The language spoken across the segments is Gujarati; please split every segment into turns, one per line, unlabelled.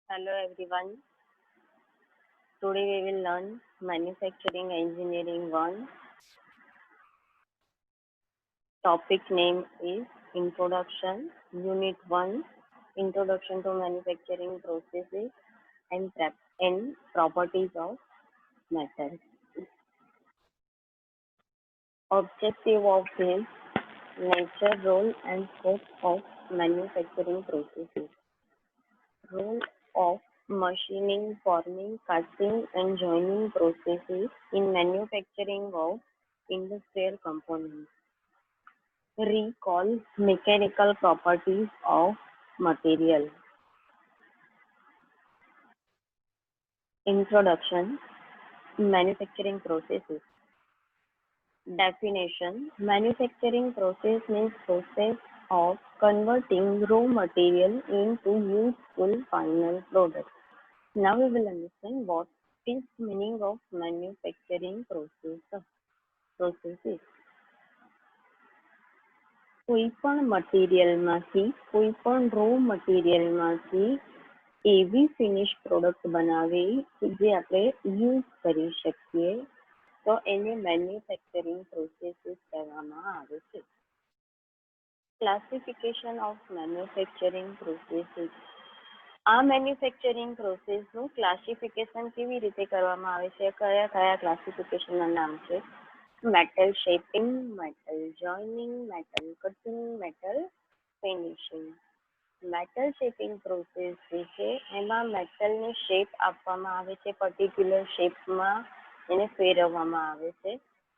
Hello everyone. Today we will learn Manufacturing Engineering 1. Topic name is Introduction. Unit 1. Introduction to Manufacturing Processes and Properties of Matter. Objective of this nature, role and scope of manufacturing processes. Role of machining, forming, casting and joining processes in manufacturing of industrial components. Recall mechanical properties of material. Introduction. Manufacturing processes. Definition. Manufacturing process means process of converting raw material into useful final product. Now we will understand what is meaning of manufacturing processes. કોઈ પણ મટીરિયલમાંથી કોઈ પણ રો મટીરિયલમાંથી એવી ફિનિશ પ્રોડક્ટ બનાવી જે આપણે યુઝ કરી શકીએ તો એને મેન્યુફેક્ચરિંગ પ્રોસેસીસ કહેવામાં આવે છે. Classification of manufacturing processes. આ મેન્યુફેક્ચરિંગ પ્રોસેસનું ક્લાસિફિકેશન કેવી રીતે કરવામાં આવે છે? કયા કયા ક્લાસિફિકેશનના નામ છે? metal shaping, metal joining, metal cutting, metal finishing. Metal shaping process જે છે એમાં મેટલને શેપ આપવામાં આવે છે, પર્ટિક્યુલર શેપમાં એને ફેરવવામાં આવે છે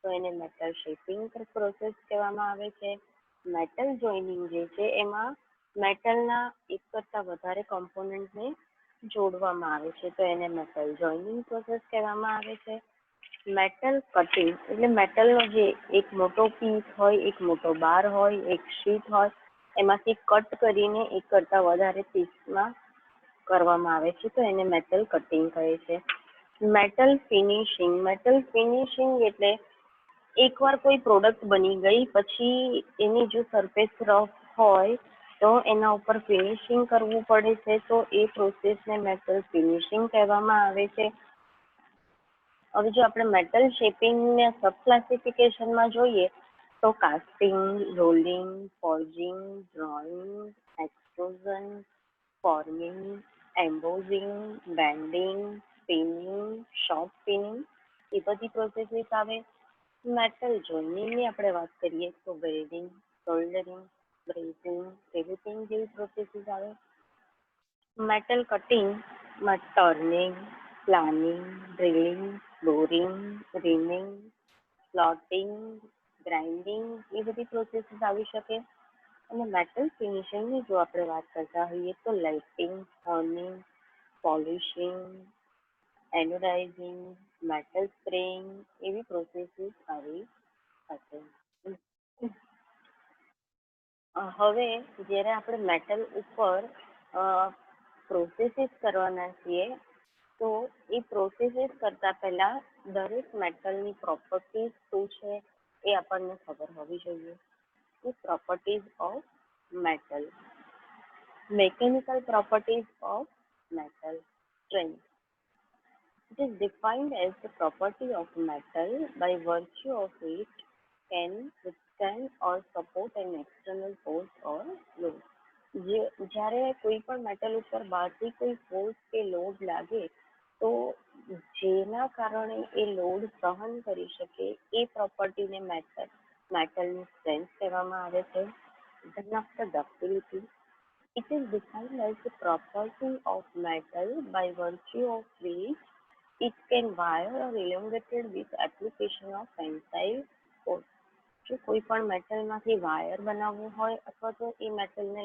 તો એને મેટલ શેપિંગ પ્રોસેસ કહેવામાં આવે છે. મેટલ જોઈનિંગ જે છે એમાં મેટલના એક કરતાં વધારે કમ્પોનન્ટને જોડવામાં આવે છે તો એને મેટલ જોઈનિંગ પ્રોસેસ કહેવામાં આવે છે. મેટલ કટિંગ એટલે મેટલનો જે એક મોટો પીસ હોય, એક મોટો બાર હોય, એક શીટ હોય એમાંથી કટ કરીને એક કરતાં વધારે પીસમાં કરવામાં આવે છે તો એને મેટલ કટિંગ કહે છે. Metal finishing. મેટલ ફિનિશિંગ એટલે એકવાર કોઈ પ્રોડક્ટ બની ગઈ પછી એની જો સરફેસ રફ હોય તો એના ઉપર ફિનિશિંગ કરવું પડે છે તો એ પ્રોસેસને મેટલ ફિનિશિંગ કહેવામાં આવે છે. હવે જો આપણે મેટલ શેપિંગને સબ ક્લાસિફિકેશનમાં જોઈએ તો casting, rolling, forging, drawing, extrusion, forming, embossing, bending, spinning, shop spinning એ બધી પ્રોસેસીસ આવે. મેટલ જોઈનિંગની આપણે વાત કરીએ તો વેલ્ડિંગ, સોલ્ડરિંગ, બ્રેઝિંગ, રિવેટિંગ જેવી પ્રોસેસીસ આવે. મેટલ કટિંગમાં turning, planing, drilling, boring, reaming, slotting, grinding એ બધી પ્રોસેસીસ આવી શકે. અને મેટલ ફિનિશિંગની જો આપણે વાત કરતા હોઈએ તો લાઇટિંગ, હોર્નિંગ, પોલિશિંગ, એનોડાઇઝિંગ, મેટલ સ્પ્રેઇંગ એવી પ્રોસેસીસ આવી શકે. હવે જ્યારે આપણે મેટલ ઉપર પ્રોસેસીસ કરવાના છીએ તો એ પ્રોસેસીસ કરતાં પહેલાં દરેક મેટલની પ્રોપર્ટીઝ શું છે એ આપણને ખબર હોવી જોઈએ. The properties of metal. Mechanical properties of metal. Strength. It is defined as the property of metal by virtue of it can withstand or support an external force or load. જ્યારે કોઈ પણ મેટલ ઉપર બહારથી કોઈ ફોર્સ કે લોડ લાગે તો જેના કારણે એ લોડ સહન કરી શકે એ પ્રોપર્ટીને મેટલની સ્ટ્રેન્થ કહેવામાં આવે છે. Then after ductility, it is defined as the property of metal by virtue of which it can wire or elongated with application of tensile force. જો કોઈ પણ મેટલમાંથી વાયર બનાવવું હોય અથવા તો એ મેટલને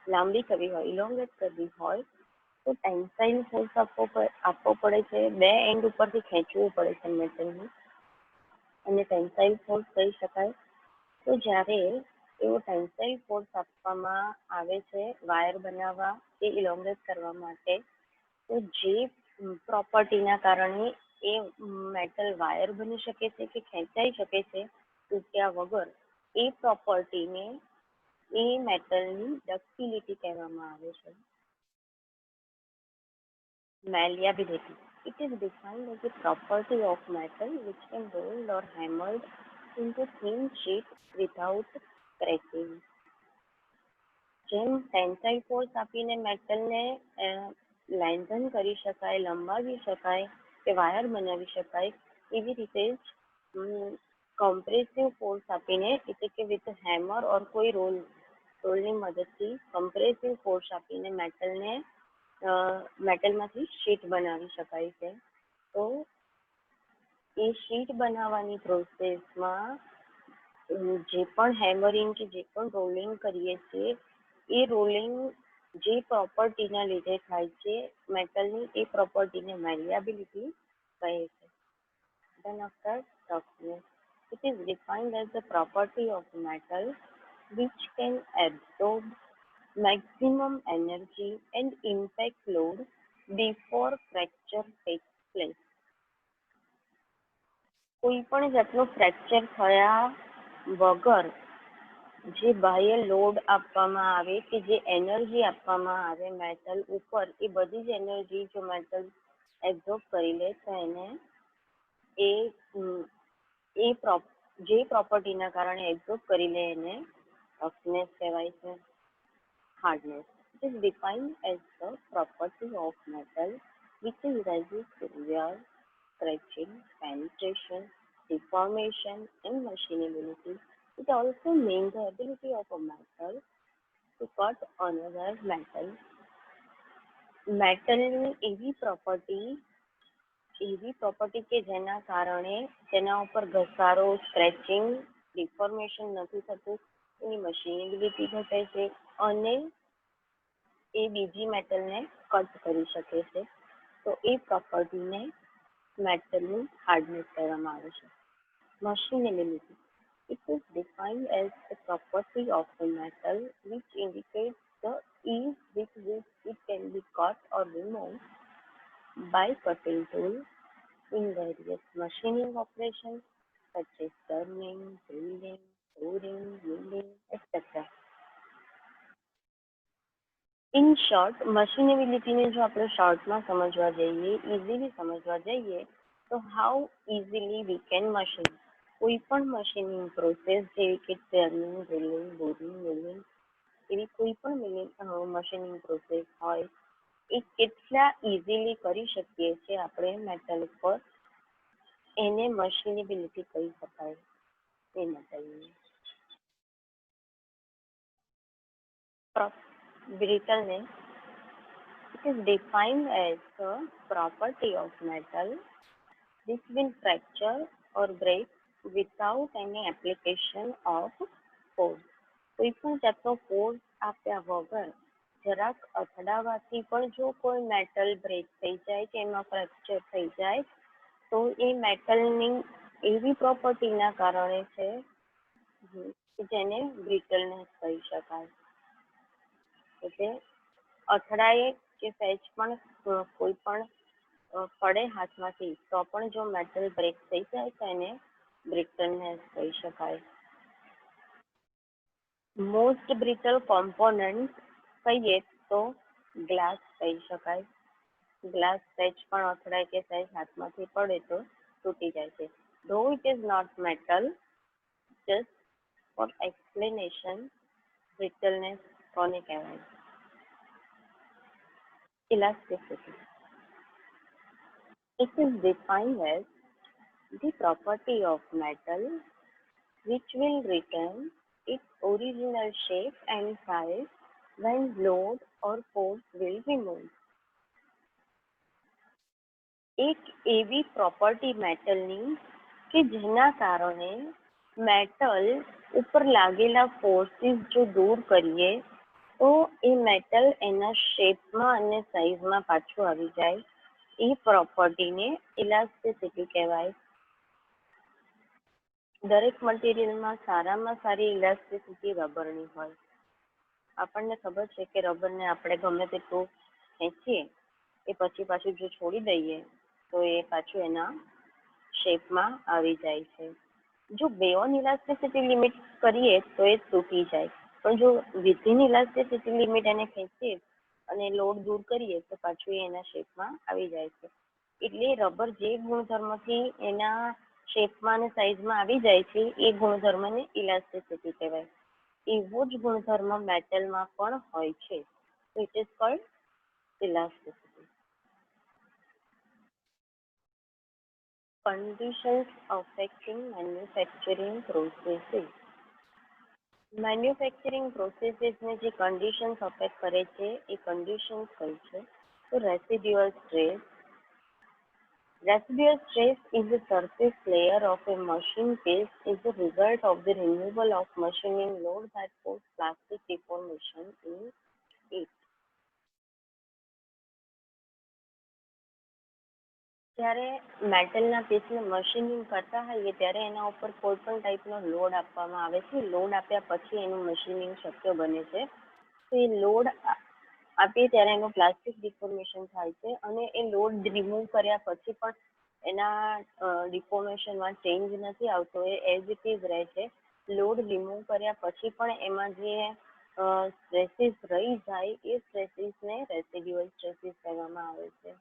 લાંબી કરવી હોય, ઇલોંગેટ કરવી હોય તો ટેન્સાઇલ ફોર્સ આપવો પડે છે. બે એન્ડ ઉપરથી ખેંચવું પડે છે મેટલને અને ટેન્સાઇલ ફોર્સ કહી શકાય. તો જ્યારે એવો ટેન્સાઇલ ફોર્સ આપવામાં આવે છે વાયર બનાવવા કે ઇલોંગેટ કરવા માટે તો જે પ્રોપર્ટીના કારણે એ મેટલ વાયર બની શકે છે કે ખેંચાઈ શકે છે તૂટ્યા વગર એ પ્રોપર્ટીને એ મેટલની ડક્ટિલિટી કહેવામાં આવે છે. Malleability. It is defined as a property of metal which can rolled or hammered into thin sheet without cracking. જેમ ટેન્સાઇલ ફોર્સ આપીને મેટલને લેન્થન કરી શકાય, લંબાવી શકાય કે વાયર બનાવી શકાય, એવી રીતે જ કમ્પ્રેસિવ ફોર્સ આપીને એટલે કે વિથ હેમર ઓર કોઈ રોલની મદદથી કમ્પ્રેસિવ ફોર્સ આપીને મેટલમાંથી શીટ બનાવી શકાય છે. તો એ શીટ બનાવવાની પ્રોસેસમાં જે પણ હેમરિંગ કે જે પણ રોલિંગ કરીએ છીએ એ રોલિંગ જે પ્રોપર્ટીના લીધે થાય છે મેટલની, એ પ્રોપર્ટીને મેલિયાબિલિટી કહે છે. Then after toughness, it is defined as the property of metal which can absorb maximum energy and impact load before fracture takes place. કોઈ પણ જાતનું ફ્રેક્ચર થયા વગર જે બાહ્ય લોડ આપવામાં આવે કે જે એનર્જી આપવામાં આવે મેટલ ઉપર, એ બધી જ એનર્જી જો મેટલ એબ્ઝોર્બ કરી લે તો એને જે પ્રોપર્ટીના કારણે એબ્ઝોર્બ કરી લે એને ટફનેસ કહેવાય છે. Hardness. It is defined as the property of metal which is resist wear, scratching, penetration, deformation, and machinability. It also means the ability of a metal to cut another metal. મેટલની એવી પ્રોપર્ટી કે જેના કારણે તેના ઉપર ઘસારો, સ્ક્રેચિંગ, ડિફોર્મેશન નથી થતું, એની મશીનેબિલિટી ઘટે છે અને એ બીજી મેટલને કટ કરી શકે છે. તો એ પ્રોપર્ટીને મેટલનું હાર્ડનેસ કહેવામાં આવે છે. મશીનેબિલિટી. It is defined as the property of the metal which indicates the ease with which it can be cut or removed by cutting tool in various machining operations such as turning, drilling, pouring, milling, etc. In short, મશીનેબિલિટીને જો આપણે શોર્ટમાં સમજવા જઈએ, ઇઝીલી સમજવા જઈએ, તો how easily we can machine. કોઈ પણ મશીનિંગ પ્રોસેસ જેવી કે ટર્નિંગ, ડ્રિલિંગ, બોરિંગ, મિલિંગ, એવી કોઈ પણ મશીનિંગ પ્રોસેસ હોય એ કેટલા ઇઝીલી કરી શકીએ છીએ આપણે મેટલ ઉપર, એને મશીનેબિલિટી કહી શકાય એ મેટલની. Brittleness. It is defined as the property of metal which will fracture or break without any application of force. કોઈ પણ જાતનો ફોર્સ આપ્યા વગર જરાક અથડાવાથી પણ જો કોઈ મેટલ બ્રેક થઈ જાય કે એમાં ફ્રેક્ચર થઈ જાય તો એ મેટલની એવી પ્રોપર્ટીના કારણે છે જેને બ્રિટલનેસ કહી શકાય. એટલે અથડાય કે સહેજ પણ કોઈ પણ પડે હાથમાંથી તો પણ જો મેટલ બ્રેક થઈ જાય તો એને બ્રિટલનેસ કહી શકાય. મોસ્ટ બ્રિટલ કોમ્પોનન્ટ કહીએ તો ગ્લાસ કહી શકાય. ગ્લાસ સહેજ પણ અથડાય કે સહેજ હાથમાંથી પડે તો તૂટી જાય છે. Though it is not metal, just for explanation brittleness કોને કહેવાય. Elasticity. It is defined as the property of metal which will retain its original shape and size when load or force will be moved. એક એવી પ્રોપર્ટી મેટલની કે જેના કારણે મેટલ ઉપર લાગેલા ફોર્સીસ જો દૂર કરીએ તો એ મેટલ એના શેપમાં અને સાઇઝમાં પાછું આવી જાય, એ પ્રોપર્ટીને ઇલાસ્ટિસિટી કહેવાય. દરેક મટીરિયલમાં સારામાં સારી ઇલાસ્ટિસિટી રબરની હોય. આપણને ખબર છે કે રબરને આપણે ગમે તેટલું ખેંચીએ એ પછી પાછું જો છોડી દઈએ તો એ પાછું એના શેપમાં આવી જાય છે. જો બેઓન ઇલાસ્ટિસિટી લિમિટ કરીએ તો એ તૂટી જાય, પણ જો વિધિન ઇલાસ્ટિસિટી લિમિટ એને ખેંચીએ અને લોડ દૂર કરીએ તો પાછું એ એના શેપમાં આવી જાય છે. એટલે રબર જે ગુણધર્મથી એના શેપમાં અને સાઇઝમાં આવી જાય છે એ ગુણધર્મને ઇલાસ્ટિસિટી કહેવાય. એવો જ ગુણધર્મ મેટલમાં પણ હોય છે. It is called elasticity. Conditions affecting manufacturing processes. Manufacturing પ્રોસેસીસને જે કન્ડિશન્સ અફેક્ટ કરે છે એ કન્ડિશન્સ કઈ છે? તો residual stress. Residual stress is the surface layer of a machine piece is the result of the removal of machining load that causes plastic deformation in it. જ્યારે મેટલના પીસને મશીનિંગ કરતા હોઈએ ત્યારે એના ઉપર કોઈ પણ ટાઈપનો લોડ આપવામાં આવે છે. લોડ આપ્યા પછી એનું મશીનિંગ શક્ય બને છે. તો એ લોડ આપીએ ત્યારે એનું પ્લાસ્ટિક ડિફોર્મેશન થાય છે અને એ લોડ રિમૂવ કર્યા પછી પણ એના ડિફોર્મેશનમાં ચેન્જ નથી આવતો, એ એઝ ઇટ ઇઝ રહે છે. લોડ રિમૂવ કર્યા પછી પણ એમાં જે સ્ટ્રેસીસ રહી જાય એ સ્ટ્રેસીસને રેસિડ્યુઅલ સ્ટ્રેસીસ કહેવામાં આવે છે.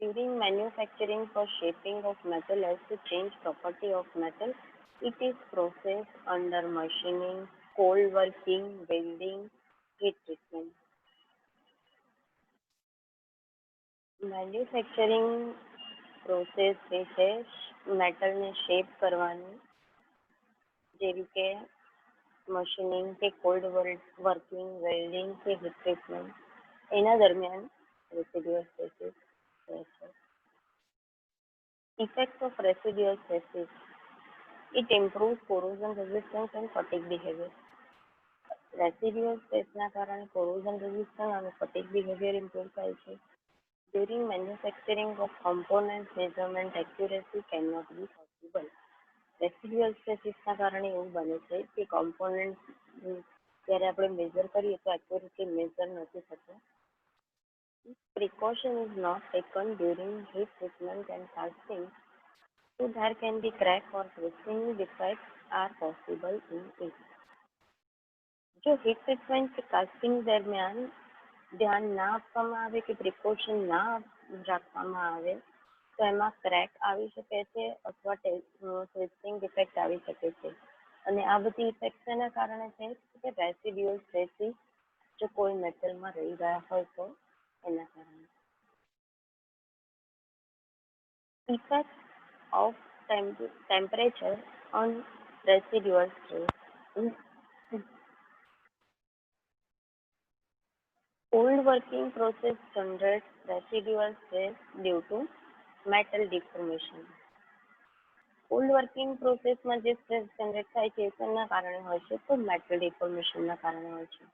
During manufacturing for shaping of metal as to change property of metal, it is processed under machining, cold working, welding, heat treatment. Manufacturing process જે છે મેટલને શેપ કરવાની, જેવી કે મશીનિંગ કે કોલ્ડ વર્કિંગ, વેલ્ડિંગ કે હીટ ટ્રીટમેન્ટ, એના દરમિયાન રેસિડ્યુઅલ સ્ટ્રેસીસ રહે છે. Effect of residual stresses. It improves corrosion resistance and fatigue behaviour. Residual સ્ટ્રેસના કારણે કોરોઝન રેઝિસ્ટન્સ અને ફટીગ બિહેવિયર ઇમ્પ્રુવ થાય છે. During manufacturing of components, measurement accuracy cannot be possible. Residual સ્ટ્રેસીસના કારણે એવું બને છે કે કોમ્પોનન્ટ જ્યારે આપણે મેજર કરીએ તો એક્યુરેટલી મેજર નથી થતો. Precaution is not taken during heat treatment and casting, so there can be crack or twisting defects are possible in it. જો હીટ ટ્રીટમેન્ટ કે કાસ્ટિંગ દરમિયાન ધ્યાન ના આપવામાં આવે કે પ્રિકોશન ના રાખવામાં આવે તો એમાં ક્રેક આવી શકે છે અથવા ટ્વિસ્ટિંગ ઇફેક્ટ આવી શકે છે. અને આ બધી ઇફેક્ટ એના કારણે છે કે રેસિડ્યુઅલ સ્ટ્રેસીસ જો કોઈ મેટલમાં રહી ગયા હોય તો એના કારણે. Effect of temperature on residual stress. Cold working process generates residual stress due to metal deformation. Cold working પ્રોસેસમાં જે સ્ટ્રેસ જનરેટ થાય છે એ શેના કારણે હોય છે? તો મેટલ ડિફોર્મેશનના કારણે હોય છે.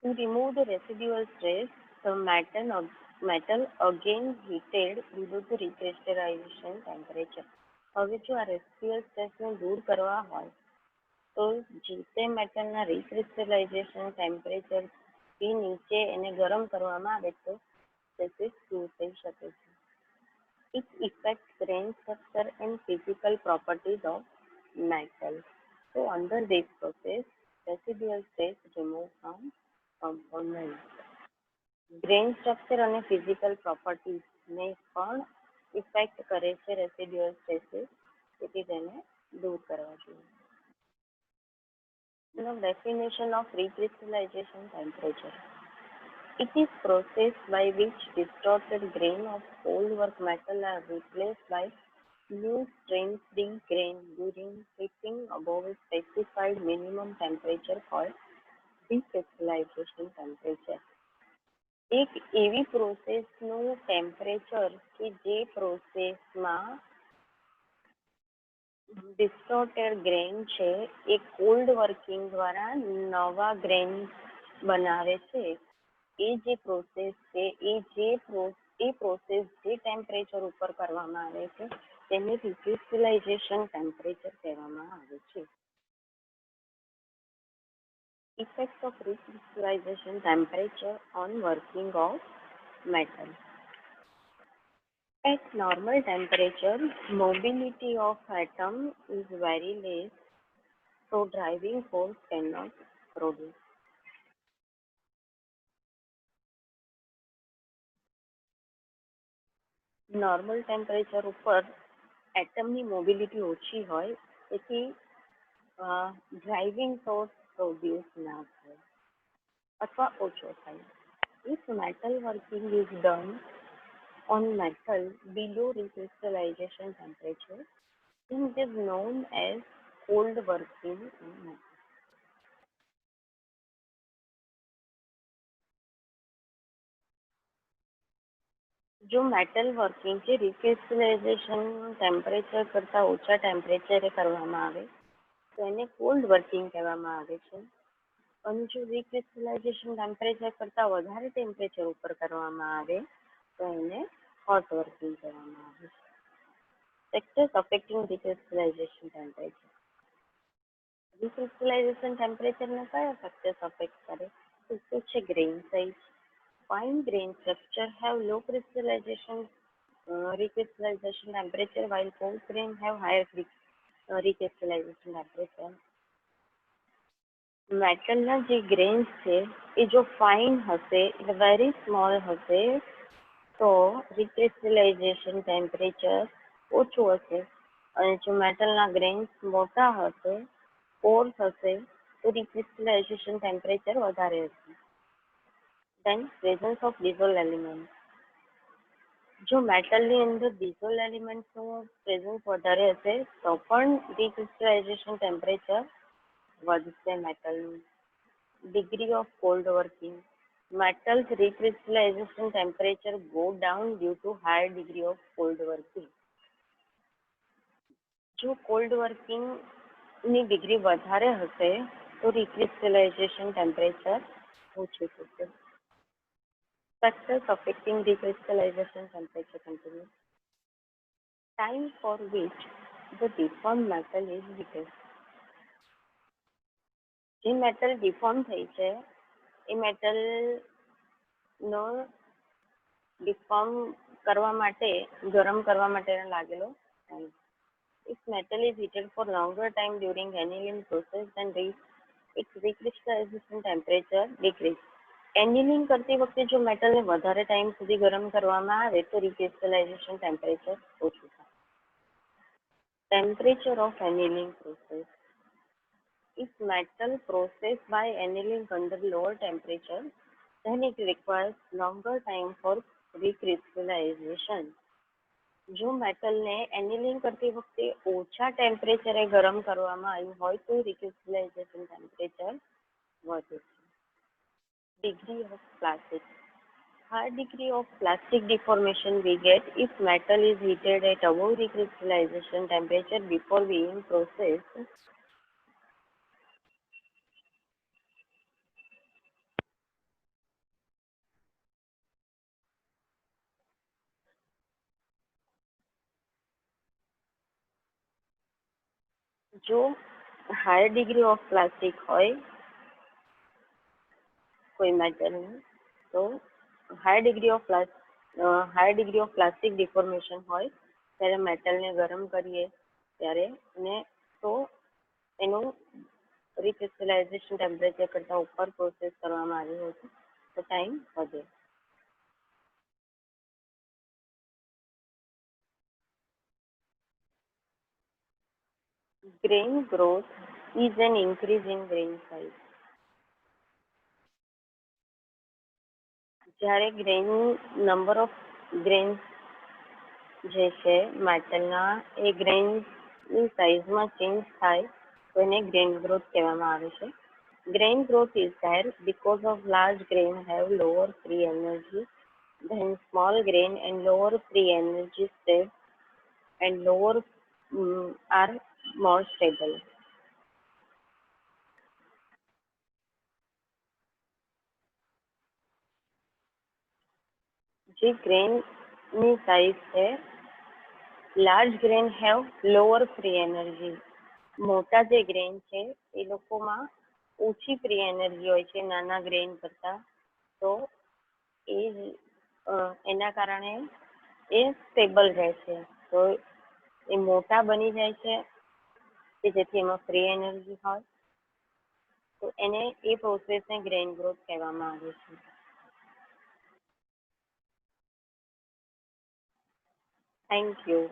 To remove the residual stress, the metal again heated below the recrystallization temperature. હવે જો આ રેસિડ્યુઅલ સ્ટ્રેસને દૂર કરવા હોય તો જે તે મેટલના રિક્રિસ્ટલાઇઝેશન ટેમ્પરેચરથી નીચે એને ગરમ કરવામાં આવે તો સ્ટ્રેસીસ દૂર થઈ શકે છે. It affects grain structure and physical properties of metal. So under this process, residual stress removed from components. Grain structure અને ફિઝિકલ પ્રોપર્ટીઝને પણ ઇફેક્ટ કરે છે રેસિડ્યુઅલ સ્ટ્રેસીસ, તેથી તેને દૂર કરવા જોઈએ. Now definition of recrystallization temperature. It is process by which distorted grain of cold work metal are replaced by new strain-free grain during heating above a specified minimum temperature called recrystallization temperature. એક એવી પ્રોસેસનું ટેમ્પરેચર કે જે પ્રોસેસમાં ડિસ્ટોર્ટેડ ગ્રેન છે એ કોલ્ડ વર્કિંગ દ્વારા નવા ગ્રેન બનાવે છે. એ જે પ્રોસેસ છે એ પ્રોસેસ જે ટેમ્પરેચર ઉપર કરવામાં આવે છે તેને રિક્રિસ્ટલાઇઝેશન ટેમ્પરેચર કહેવામાં આવે છે. Effects of recrystallization temperature on working of metal. At normal temperature, mobility of atom is very less so driving force cannot produce. Normal temperature ઉપર એટમની મોબિલિટી ઓછી હોય તેથી ડ્રાઇવિંગ ફોર્સ પ્રોડ્યુસ ના થાય અથવા ઓછો થાય. If metal working is done on metal below recrystallization temperature, then it is known as cold working on metal. જો મેટલ વર્કિંગ જે રિક્રિસ્ટલાઇઝેશન ટેમ્પરેચર કરતાં ઓછા ટેમ્પરેચરે કરવામાં આવે તો એને કોલ્ડ વર્કિંગ કહેવામાં આવે છે. અને જો રિક્રિસ્ટલાઇઝેશન ટેમ્પરેચર કરતાં વધારે ટેમ્પરેચર ઉપર કરવામાં આવે તો એને હોટ વર્કિંગ કહેવામાં આવે છે. Factors affecting recrystallization temperature. Recrystallization ટેમ્પરેચરને કયા ફેક્ટર્સ અફેક્ટ કરે તો છે grain size. Fine grain structure have low recrystallization temperature, while coarse grain have higher recrystallization temperature. મેટલના જે ગ્રેન્સ છે એ જો ફાઇન હશે એટલે વેરી સ્મોલ હશે તો રિક્રિસ્ટલાઇઝેશન ટેમ્પરેચર ઓછું હશે, અને જો મેટલના ગ્રેન્સ મોટા હશે કોર્સ હશે તો રિક્રિસ્ટલાઇઝેશન ટેમ્પરેચર વધારે હશે. Then presence of dissolved elements. જો મેટલની અંદર ડિઝોલ્વ એલિમેન્ટ્સનું પ્રેઝન્સ વધારે હશે તો પણ રિક્રિસ્ટલાઇઝેશન ટેમ્પરેચર વધશે મેટલનું. Degree of cold working. Metals recrystallization temperature go down due to higher degree of cold working. જો કોલ્ડ વર્કિંગની ડિગ્રી વધારે હશે તો રિક્રિસ્ટલાઇઝેશન ટેમ્પરેચર ઓછું થશે. Factors affecting recrystallization temperature continue. Time for which the deformed metal is weakest. જે મેટલ ડિફોર્મ થઈ છે એ મેટલનો ડિફોર્મ કરવા માટે ગરમ કરવા માટે લાગેલો time. If metal is heated for longer time during annealing process, then its recrystallization temperature decrease. એન્યુલિંગ કરતી વખતે જો મેટલને વધારે ટાઈમ સુધી ગરમ કરવામાં આવે તો રિક્રિસ્ટલાઇઝેશન ટેમ્પરેચર ઓછું થાય. Temperature of annealing process. If metal processed by annealing under lower temperature, then it requires longer time for recrystallization. જો મેટલને એન્યુલિંગ કરતી વખતે ઓછા ટેમ્પરેચરે ગરમ કરવામાં આવ્યું હોય તો રિક્રિસ્ટલાઇઝેશન ટેમ્પરેચર વધે છે. Degree of plastic. High degree of plastic deformation we get if metal is heated at above recrystallization temperature before being processed. જો હાયર ડિગ્રી ઓફ પ્લાસ્ટિક હોય કોઈ મેટલનું તો higher degree of plastic deformation હોય ત્યારે મેટલને ગરમ કરીએ ત્યારે ને તો એનું રિક્રિસ્ટલાઇઝેશન ટેમ્પરેચર કરતાં ઉપર પ્રોસેસ કરવામાં આવ્યું હોય તો ટાઈમ વધે. Grain growth is an increase in grain size. જ્યારે નંબર ઓફ ગ્રેન્સ જે છે મેટલના એ ગ્રેનની સાઇઝમાં ચેન્જ થાય તો એને ગ્રેન ગ્રોથ કહેવામાં આવે છે. Grain growth is there because of large grain have lower free energy than small grain and lower free energy state and lower are more stable. જે ગ્રેનની સાઇઝ છે large grain have lower free energy. મોટા જે ગ્રેન છે એ લોકોમાં ઓછી ફ્રી એનર્જી હોય છે નાના ગ્રેન કરતાં, તો એના કારણે એ સ્ટેબલ રહે છે. તો એ મોટા બની જાય છે કે જેથી એમાં ફ્રી એનર્જી હોય, તો એને એ પ્રોસેસને ગ્રેઇન ગ્રોથ કહેવામાં આવે છે. Thank you.